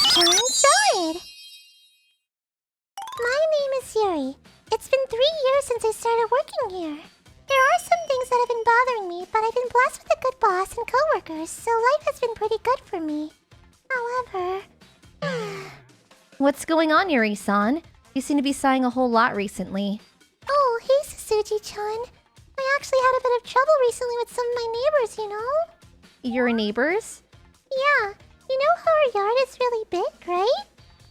Suji-chan, saw it! My name is Yuri. It's been 3 years since I started working here. There are some things that have been bothering me, but I've been blessed with a good boss and coworkers, so life has been pretty good for me. However... What's going on, Yuri-san? You seem to be sighing a whole lot recently. Oh, hey, Suji-chan. I actually had a bit of trouble recently with some of my neighbors, you know? Your neighbors? Yeah, you know how our yard is really big, right?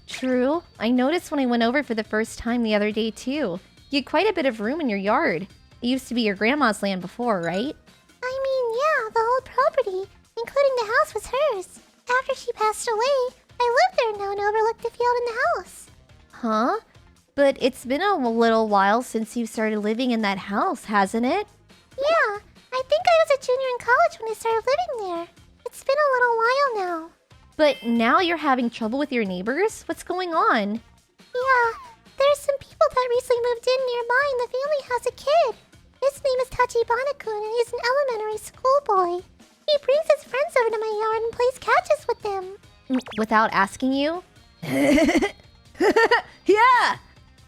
True. I noticed when I went over for the first time the other day, too. You had quite a bit of room in your yard. It used to be your grandma's land before, right? I mean, yeah, the whole property, including the house, was hers. After she passed away, I lived there now and overlooked the field and the house. Huh? But it's been a little while since you started living in that house, hasn't it? Yeah, I think I was a junior in college when I started living there. It's been a little while now. But now you're having trouble with your neighbors? What's going on? Yeah, there's some people that recently moved in nearby and the family has a kid. His name is Tachibana-kun and he's an elementary school boy. He brings his friends over to my yard and plays catches with them. Without asking you? Yeah!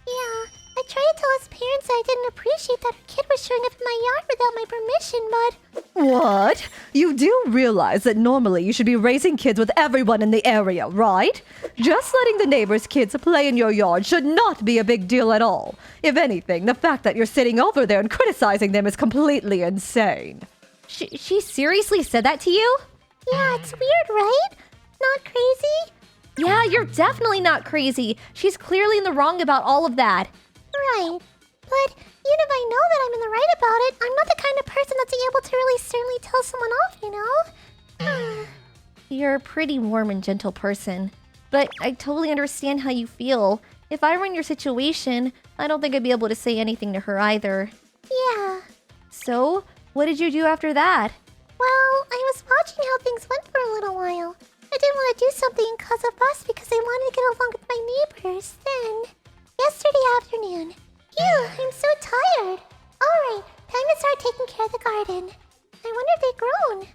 Yeah, I tried to tell his parents that I didn't appreciate that her kid was showing up in my yard without my permission, but... What? You do realize that normally you should be raising kids with everyone in the area, right? Just letting the neighbors' kids play in your yard should not be a big deal at all. If anything, the fact that you're sitting over there and criticizing them is completely insane. She seriously said that to you? Yeah, it's weird, right? Not crazy? Yeah, you're definitely not crazy. She's clearly in the wrong about all of that. Right. But even if I know that I'm in the right about it, I'm not the kind of person that's able to really sternly tell someone off, you know? You're a pretty warm and gentle person. But I totally understand how you feel. If I were in your situation, I don't think I'd be able to say anything to her either. Yeah. So, what did you do after that? Well, I was watching how things went for a little while. I didn't want to do something and cause a fuss because I wanted to get along with my neighbors. Then, yesterday afternoon. Phew, I'm so tired. Alright, time to start taking care of the garden. I wonder if they've grown.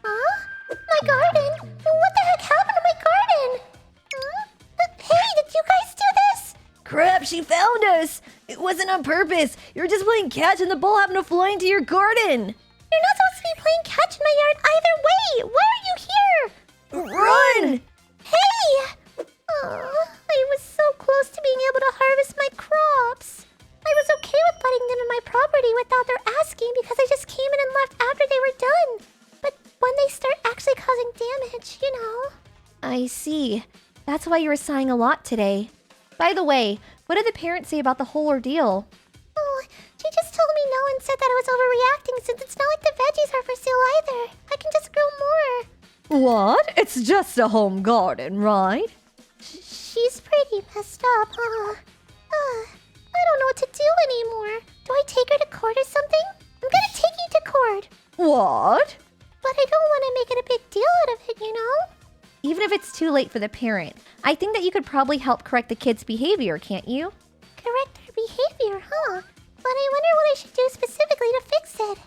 Huh? My garden? What the heck happened to my garden? Huh? Hey, did you guys do this? Crap, she found us! It wasn't on purpose. You were just playing catch and the ball happened to fly into your garden. You're not supposed to be playing catch in my yard either way. Why are you here? Run! Hey! I was so close to being able to harvest my crops. I was okay with letting them in my property without their asking because I just came in and left after they were done. But when they start actually causing damage, you know. I see. That's why you were sighing a lot today. By the way, what did the parents say about the whole ordeal? Oh, she just told me no and said that I was overreacting since it's not like the veggies are for sale either. I can just grow more. What? It's just a home garden, right? She's pretty messed up, huh? I don't know what to do anymore. Do I take her to court or something? I'm gonna take you to court. What? But I don't want to make it a big deal out of it, you know? Even if it's too late for the parent, I think that you could probably help correct the kid's behavior, can't you? Correct her behavior, huh? But I wonder what I should do specifically to fix it.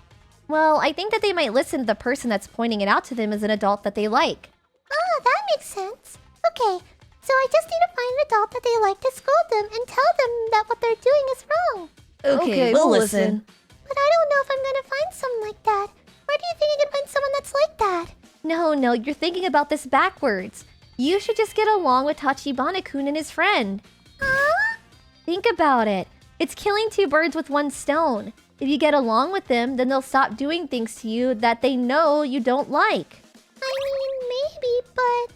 Well, I think that they might listen to the person that's pointing it out to them as an adult that they like. Ah, that makes sense. Okay, so I just need to find an adult that they like to scold them and tell them that what they're doing is wrong. Okay, we'll listen. But I don't know if I'm gonna find someone like that. Where do you think I can find someone that's like that? No, you're thinking about this backwards. You should just get along with Tachibana-kun and his friend. Huh? Think about it. It's killing two birds with one stone. If you get along with them, then they'll stop doing things to you that they know you don't like. I mean, maybe, but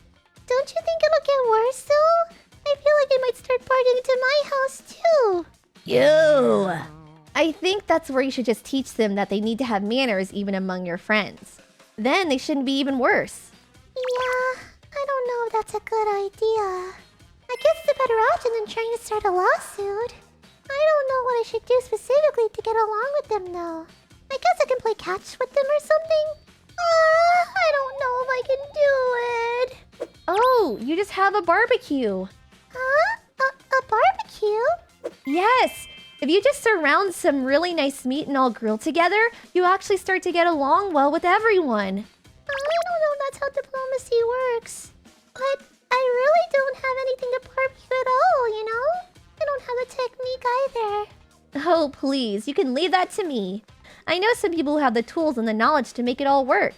don't you think it'll get worse though? I feel like they might start barging into my house too. You! I think that's where you should just teach them that they need to have manners even among your friends. Then they shouldn't be even worse. Yeah, I don't know if that's a good idea. I guess it's a better option than trying to start a lawsuit. I don't know what I should do specifically to get along with them though. I guess I can play catch with them or something. I don't know if I can do it. Oh, you just have a barbecue. Huh? A barbecue? Yes. If you just surround some really nice meat and all grill together, you actually start to get along well with everyone. I don't know if that's how diplomacy works. But I really don't Oh, please, you can leave that to me. I know some people who have the tools and the knowledge to make it all work.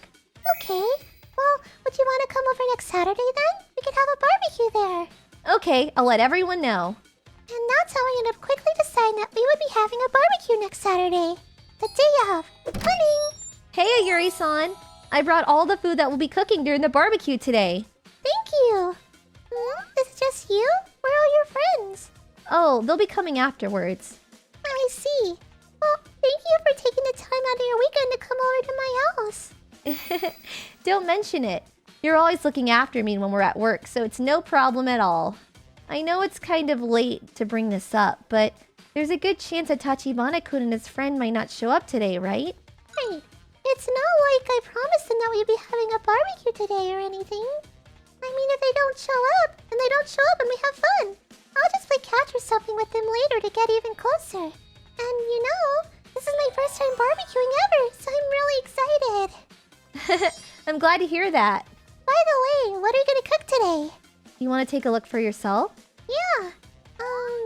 Okay. Well, would you want to come over next Saturday then? We could have a barbecue there. Okay, I'll let everyone know. And that's how I ended up quickly deciding that we would be having a barbecue next Saturday. The day of. Morning! Hey, Yuri-san. I brought all the food that we'll be cooking during the barbecue today. Thank you. Is it just you? Where are all your friends? Oh, they'll be coming afterwards. I see. Well, thank you for taking the time out of your weekend to come over to my house. Don't mention it. You're always looking after me when we're at work, so it's no problem at all. I know it's kind of late to bring this up, but there's a good chance that Tachibana-kun and his friend might not show up today, right? Right. It's not like I promised them that we'd be having a barbecue today or anything. I mean, if they don't show up, then they don't show up and we have fun. I'll just play catch or something with them later to get even closer. And you know, this is my first time barbecuing ever, so I'm really excited. I'm glad to hear that. By the way, what are you gonna cook today? You want to take a look for yourself? Yeah.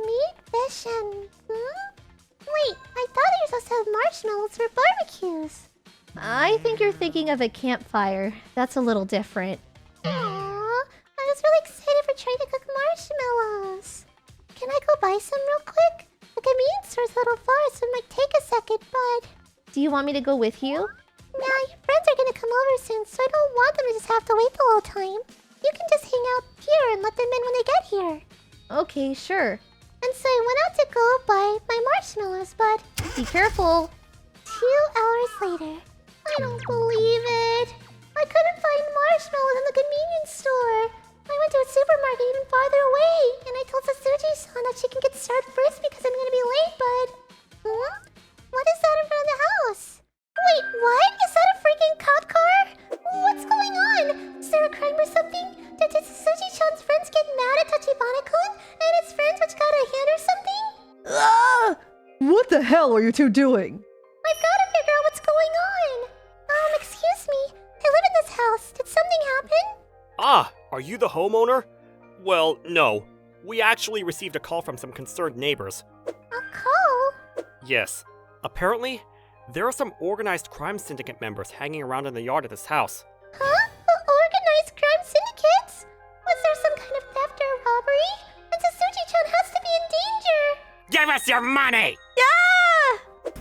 Meat, fish, and... Wait, I thought you were supposed to have marshmallows for barbecues. I think you're thinking of a campfire. That's a little different. Aww, I was really excited for trying to cook marshmallows. Can I go buy some real quick? The convenience store's a little far, so it might take a second, but... Do you want me to go with you? Nah, your friends are gonna come over soon, so I don't want them to just have to wait the whole time. You can just hang out here and let them in when they get here. Okay, sure. And so I went out to go buy my marshmallows, but... Be careful. 2 hours later. I don't believe it. I couldn't find marshmallows in the convenience store. I went to a supermarket even farther away, and I told Sasuji-san that she can get started first because I'm gonna be late, but... What is that in front of the house? Wait, what? Is that a freaking cop car? What's going on? Is there a crime or something? Did Sasuji-chan's friends get mad at Tachibana-kun and his friends which got a hit or something? Ah! What the hell are you two doing? I've got to figure out what's going on. Excuse me. I live in this house. Did something happen? Ah, are you the homeowner? Well, no. We actually received a call from some concerned neighbors. A call? Yes. Apparently, there are some organized crime syndicate members hanging around in the yard of this house. Huh? Organized crime syndicates? Was there some kind of theft or robbery? And Sasuji-chan has to be in danger. Give us your money! Yeah!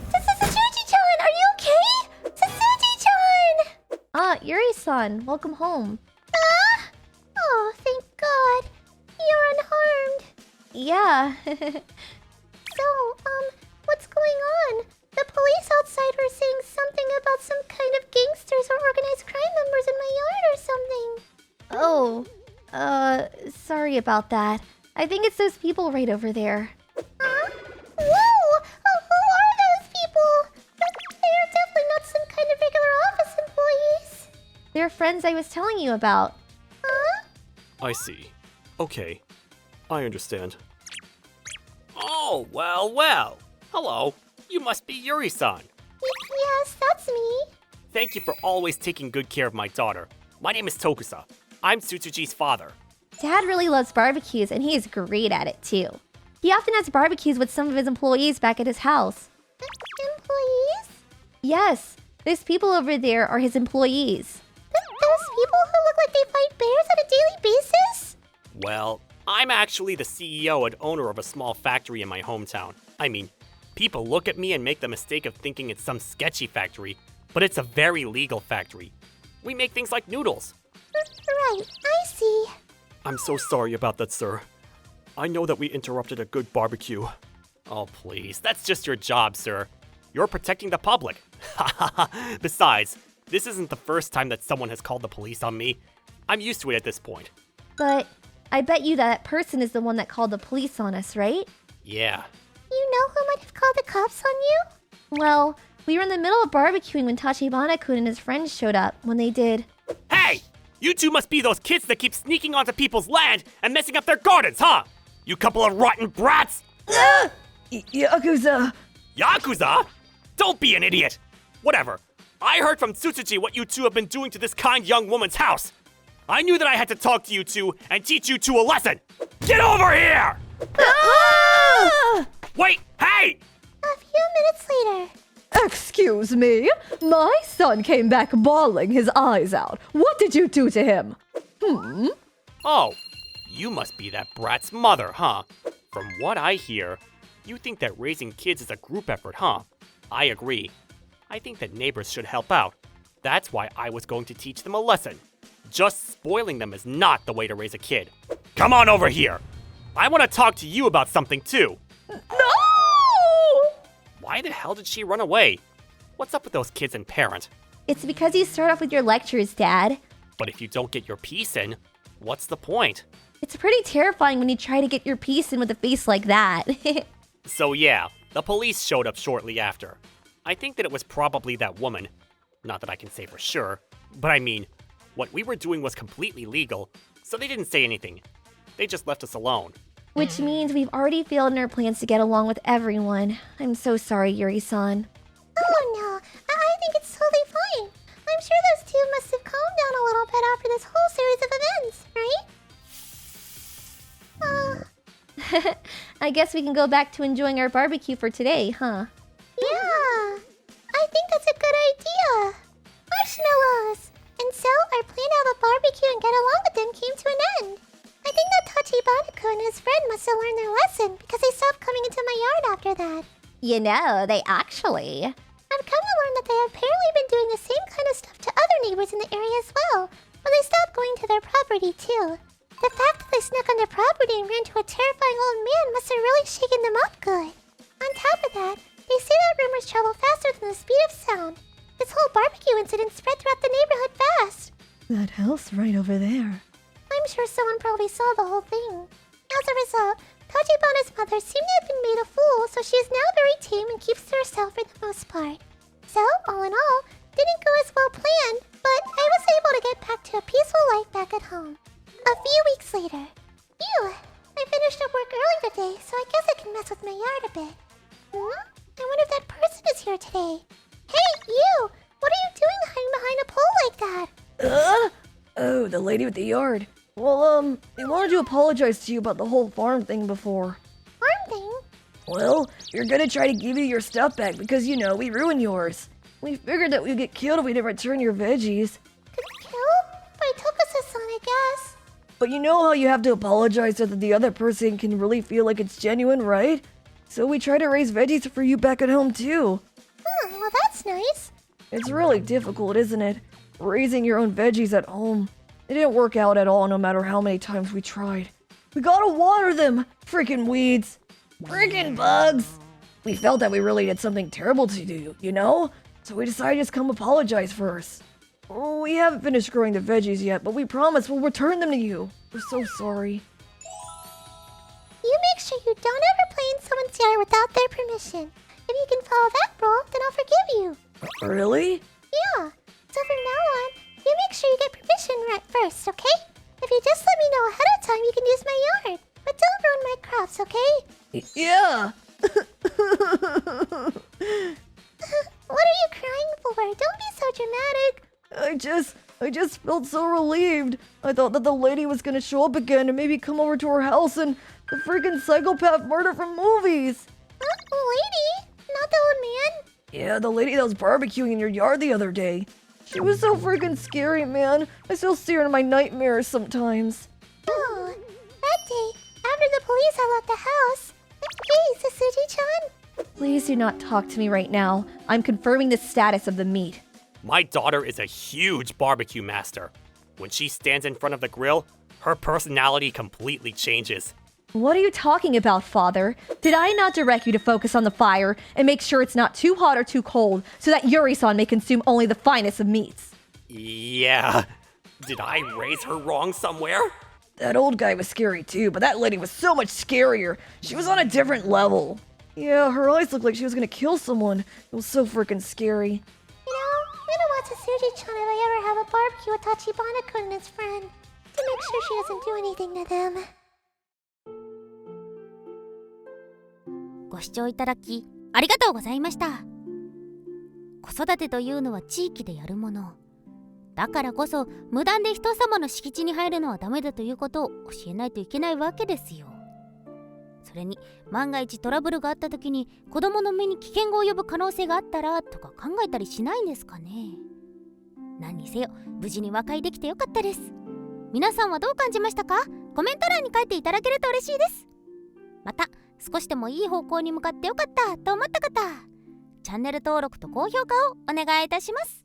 Sasuji-chan, are you okay? Sasuji-chan! Ah, Yuri-san, welcome home. Oh, thank God. You're unharmed. Yeah. So, what's going on? The police outside were saying something about some kind of gangsters or organized crime members in my yard or something. Oh, sorry about that. I think it's those people right over there. Huh? Whoa! Who are those people? They're definitely not some kind of regular office employees. They're friends I was telling you about. Huh? I see. Okay. I understand. Oh, well, well. Hello. You must be Yuri-san. Yes, that's me. Thank you for always taking good care of my daughter. My name is Tokusa. I'm Tsutsuji's father. Dad really loves barbecues, and he is great at it, too. He often has barbecues with some of his employees back at his house. Employees? Yes, those people over there are his employees. Those people who look like they fight bears on a daily basis? Well, I'm actually the CEO and owner of a small factory in my hometown. I mean, people look at me and make the mistake of thinking it's some sketchy factory, but it's a very legal factory. We make things like noodles. Right, I see. I'm so sorry about that, sir. I know that we interrupted a good barbecue. Oh, please, that's just your job, sir. You're protecting the public. Besides, this isn't the first time that someone has called the police on me. I'm used to it at this point. But I bet you that person is the one that called the police on us, right? Yeah. You know who might have called the cops on you? Well, we were in the middle of barbecuing when Tachibana-kun and his friends showed up. When they did... Hey! You two must be those kids that keep sneaking onto people's land and messing up their gardens, huh? You couple of rotten brats! Yakuza! Yakuza? Don't be an idiot! Whatever. I heard from Tsutsuji what you two have been doing to this kind young woman's house. I knew that I had to talk to you two and teach you two a lesson. Get over here! Wait, hey! Have few minutes later. Excuse me? My son came back bawling his eyes out. What did you do to him? Oh, you must be that brat's mother, huh? From what I hear, you think that raising kids is a group effort, huh? I agree. I think that neighbors should help out. That's why I was going to teach them a lesson. Just spoiling them is not the way to raise a kid. Come on over here. I want to talk to you about something too. No! Why the hell did she run away? What's up with those kids and parent? It's because you start off with your lectures, Dad. But if you don't get your piece in, what's the point? It's pretty terrifying when you try to get your piece in with a face like that. So yeah, the police showed up shortly after. I think that it was probably that woman. Not that I can say for sure, but I mean, what we were doing was completely legal, so they didn't say anything. They just left us alone. Which means we've already failed in our plans to get along with everyone. I'm so sorry, Yuri-san. Oh no, I think it's totally fine. I'm sure those two must have calmed down a little bit after this whole series of events, right? I guess we can go back to enjoying our barbecue for today, huh? Yeah, I think that's a good idea. Marshmallows! And so our plan to have a barbecue and get along with them came to an end. I think that Tachibana and his friend must have learned their lesson because they stopped coming into my yard after that. You know, they actually... I've come to learn that they have apparently been doing the same kind of stuff to other neighbors in the area as well, but they stopped going to their property too. The fact that they snuck on their property and ran to a terrifying old man must have really shaken them up good. On top of that, they say that rumors travel faster than the speed of sound. This whole barbecue incident spread throughout the neighborhood fast. That house right over there. I'm sure someone probably saw the whole thing. As a result, Tachibana's mother seemed to have been made a fool, so she is now very tame and keeps to herself for the most part. So, all in all, didn't go as well planned, but I was able to get back to a peaceful life back at home. A few weeks later. Ew, I finished up work early today, so I guess I can mess with my yard a bit. I wonder if that person is here today. Hey, you! What are you doing hiding behind a pole like that? Oh, the lady with the yard. Well, I wanted to apologize to you about the whole farm thing before. Farm thing? Well, we're gonna try to give you your stuff back because, you know, we ruined yours. We figured that we'd get killed if we didn't return your veggies. Kill? But I took us a son, I guess. But you know how you have to apologize so that the other person can really feel like it's genuine, right? So we try to raise veggies for you back at home too. Well that's nice. It's really difficult, isn't it? Raising your own veggies at home. It didn't work out at all no matter how many times we tried. We gotta water them! Freaking weeds! Freaking bugs! We felt that we really did something terrible to you, you know? So we decided to just come apologize first. We haven't finished growing the veggies yet, but we promise we'll return them to you. We're so sorry. You make sure you don't ever play in someone's yard without their permission. If you can follow that rule, then I'll forgive you. Really? Yeah. So from now on, you make sure you get permission right first, okay? If you just let me know ahead of time, you can use my yard. But don't ruin my crops, okay? Yeah! What are you crying for? Don't be so dramatic. I just felt so relieved. I thought that the lady was gonna show up again and maybe come over to our house and the freaking psychopath murder from movies. Lady? Not the old man? Yeah, the lady that was barbecuing in your yard the other day. She was so freaking scary, man. I still see her in my nightmares sometimes. Oh, that day, after the police had left the house. Hey, Sasuji-chan? Please do not talk to me right now. I'm confirming the status of the meat. My daughter is a huge barbecue master. When she stands in front of the grill, her personality completely changes. What are you talking about, Father? Did I not direct you to focus on the fire and make sure it's not too hot or too cold so that Yuri-san may consume only the finest of meats? Yeah. Did I raise her wrong somewhere? That old guy was scary too, but that lady was so much scarier. She was on a different level. Yeah, her eyes looked like she was gonna kill someone. It was so freaking scary. You know, I'm gonna watch Sasuji-chan if I ever have a barbecue with Tachibana-kun and his friend. To make sure she doesn't do anything to them. ご視聴いただきありがとうございました。子育てというのは地域でやるもの。だからこそ無断で人様の敷地に入るのはダメだということを教えないといけないわけですよ。それに万が一トラブルがあった時に子供の身に危険が及ぶ可能性があったらとか考えたりしないんですかね。何にせよ無事に和解できてよかったです。皆さんはどう感じましたか？コメント欄に書いていただけると嬉しいです。また少しでもいい方向に向かってよかったと思った方、チャンネル登録と高評価をお願いいたします。